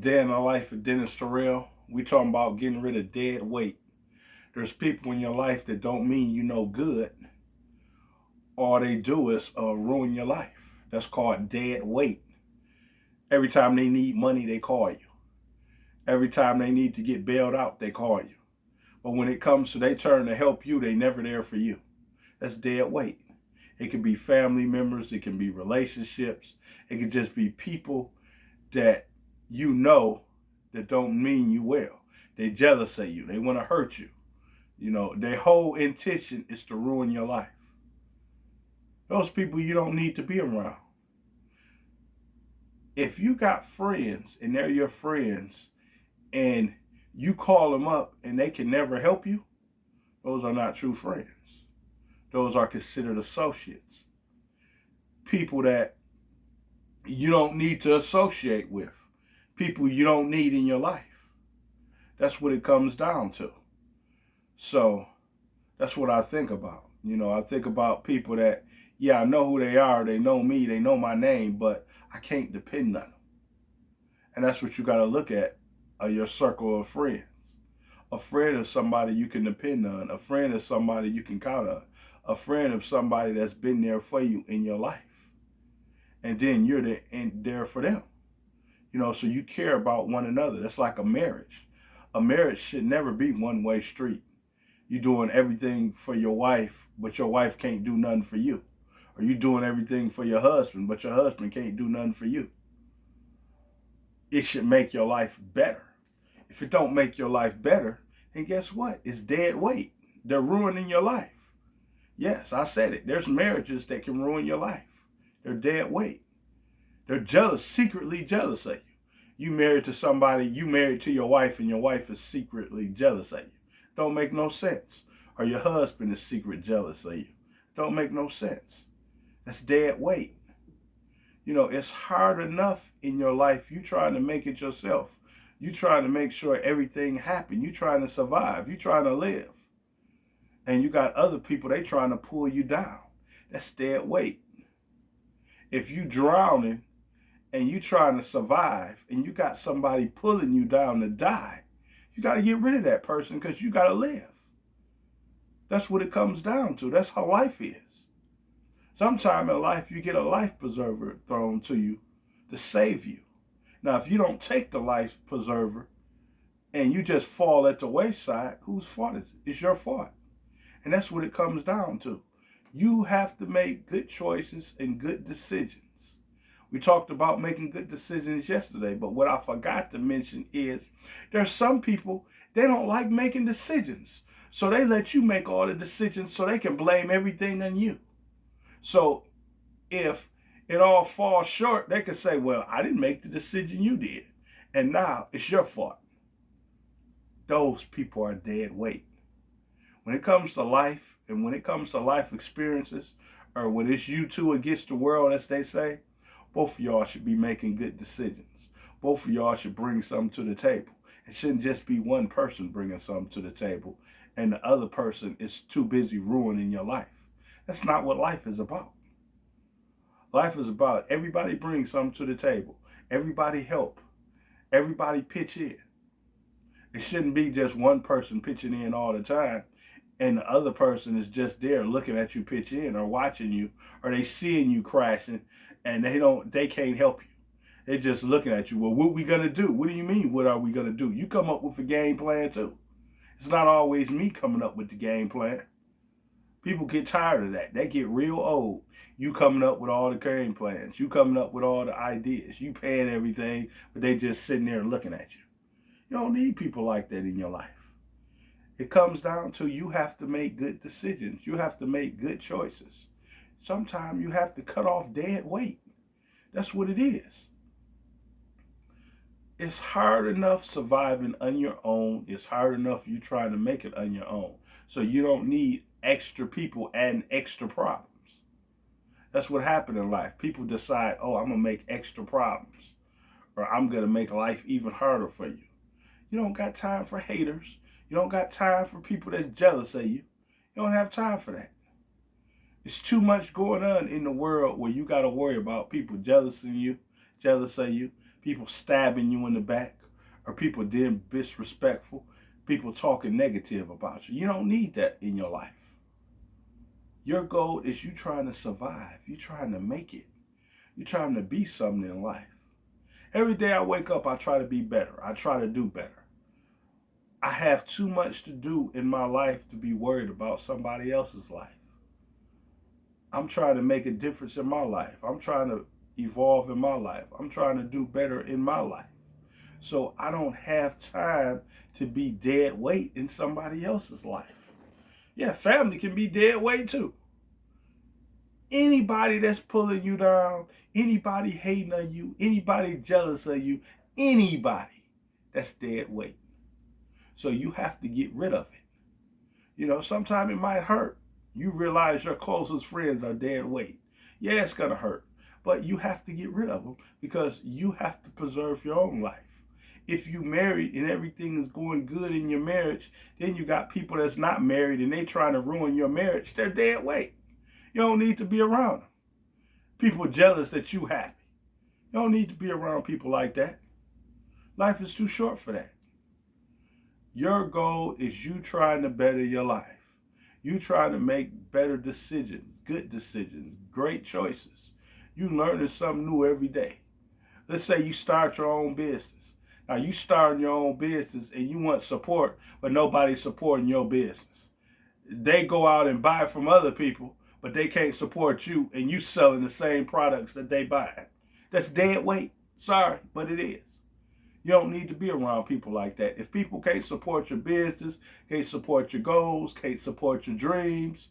Day in the life of Dennis Terrell. We talking about getting rid of dead weight. There's people in your life that don't mean you no good. All they do is ruin your life. That's called dead weight. Every time they need money, they call you. Every time they need to get bailed out, they call you. But when it comes to their turn to help you, they never there for you. That's dead weight. It can be family members. It can be relationships. It can just be people that you know that don't mean you well. They jealous of you. They want to hurt you. You know, their whole intention is to ruin your life. Those people you don't need to be around. If you got friends and they're your friends and you call them up and they can never help you, those are not true friends. Those are considered associates. People that you don't need to associate with. People you don't need in your life. That's what it comes down to. So that's what I think about. You know, I think about people that, yeah, I know who they are. They know me. They know my name, but I can't depend on them. And that's what you got to look at, your circle of friends. A friend is somebody you can depend on. A friend is somebody you can count on. A friend is somebody that's been there for you in your life. And then you're there for them. You know, so you care about one another. That's like a marriage. A marriage should never be one-way street. You're doing everything for your wife, but your wife can't do nothing for you. Or you doing everything for your husband, but your husband can't do nothing for you. It should make your life better. If it don't make your life better, then guess what? It's dead weight. They're ruining your life. Yes, I said it. There's marriages that can ruin your life. They're dead weight. They're jealous, secretly jealous of you. You married to somebody, you married to your wife, and your wife is secretly jealous of you. Don't make no sense. Or your husband is secret jealous of you. Don't make no sense. That's dead weight. You know, it's hard enough in your life. You trying to make it yourself. You trying to make sure everything happen. You trying to survive. You trying to live. And you got other people, they trying to pull you down. That's dead weight. If you drowning and you trying to survive and you got somebody pulling you down to die, you got to get rid of that person because you got to live. That's what it comes down to. That's how life is. Sometime in life, you get a life preserver thrown to you to save you. Now, if you don't take the life preserver and you just fall at the wayside, whose fault is it? It's your fault. And that's what it comes down to. You have to make good choices and good decisions. We talked about making good decisions yesterday, but what I forgot to mention is there's some people, they don't like making decisions. So they let you make all the decisions so they can blame everything on you. So if it all falls short, they can say, well, I didn't make the decision, you did. And now it's your fault. Those people are dead weight. When it comes to life and when it comes to life experiences, or when it's you two against the world, as they say, both of y'all should be making good decisions. Both of y'all should bring something to the table. It shouldn't just be one person bringing something to the table and the other person is too busy ruining your life. That's not what life is about. Life is about everybody bring something to the table. Everybody help. Everybody pitch in. It shouldn't be just one person pitching in all the time and the other person is just there looking at you pitch in or watching you or they seeing you crashing and they can't help you. They're just looking at you. Well, what we gonna do? What do you mean? What are we gonna do? You come up with a game plan too. It's not always me coming up with the game plan. People get tired of that. They get real old. You coming up with all the game plans. You coming up with all the ideas. You paying everything, but they just sitting there looking at you. You don't need people like that in your life. It comes down to you have to make good decisions. You have to make good choices. Sometimes you have to cut off dead weight. That's what it is. It's hard enough surviving on your own. It's hard enough you trying to make it on your own. So you don't need extra people adding extra problems. That's what happened in life. People decide, oh, I'm going to make extra problems. Or I'm going to make life even harder for you. You don't got time for haters. You don't got time for people that's jealous of you. You don't have time for that. It's too much going on in the world where you got to worry about people jealous of you, people stabbing you in the back, or people being disrespectful, people talking negative about you. You don't need that in your life. Your goal is you trying to survive. You trying to make it. You trying to be something in life. Every day I wake up, I try to be better. I try to do better. I have too much to do in my life to be worried about somebody else's life. I'm trying to make a difference in my life. I'm trying to evolve in my life. I'm trying to do better in my life. So I don't have time to be dead weight in somebody else's life. Yeah, family can be dead weight too. Anybody that's pulling you down, anybody hating on you, anybody jealous of you, anybody, that's dead weight. So you have to get rid of it. You know, sometimes it might hurt. You realize your closest friends are dead weight. Yeah, it's going to hurt. But you have to get rid of them because you have to preserve your own life. If you married and everything is going good in your marriage, then you got people that's not married and they trying to ruin your marriage. They're dead weight. You don't need to be around them. People jealous that you happy. You don't need to be around people like that. Life is too short for that. Your goal is you trying to better your life. You trying to make better decisions, good decisions, great choices. You learning something new every day. Let's say you start your own business. Now you starting your own business and you want support, but nobody's supporting your business. They go out and buy from other people, but they can't support you and you selling the same products that they buy. That's dead weight. Sorry, but it is. You don't need to be around people like that. If people can't support your business, can't support your goals, can't support your dreams,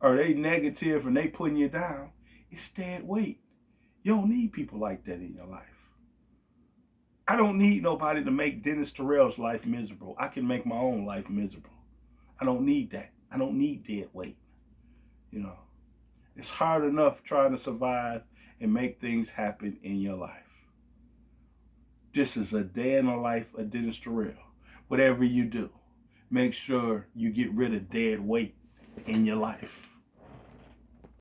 or they negative and they putting you down, it's dead weight. You don't need people like that in your life. I don't need nobody to make Dennis Terrell's life miserable. I can make my own life miserable. I don't need that. I don't need dead weight. You know, it's hard enough trying to survive and make things happen in your life. This is a day in the life of Dennis Terrell. Whatever you do, make sure you get rid of dead weight in your life.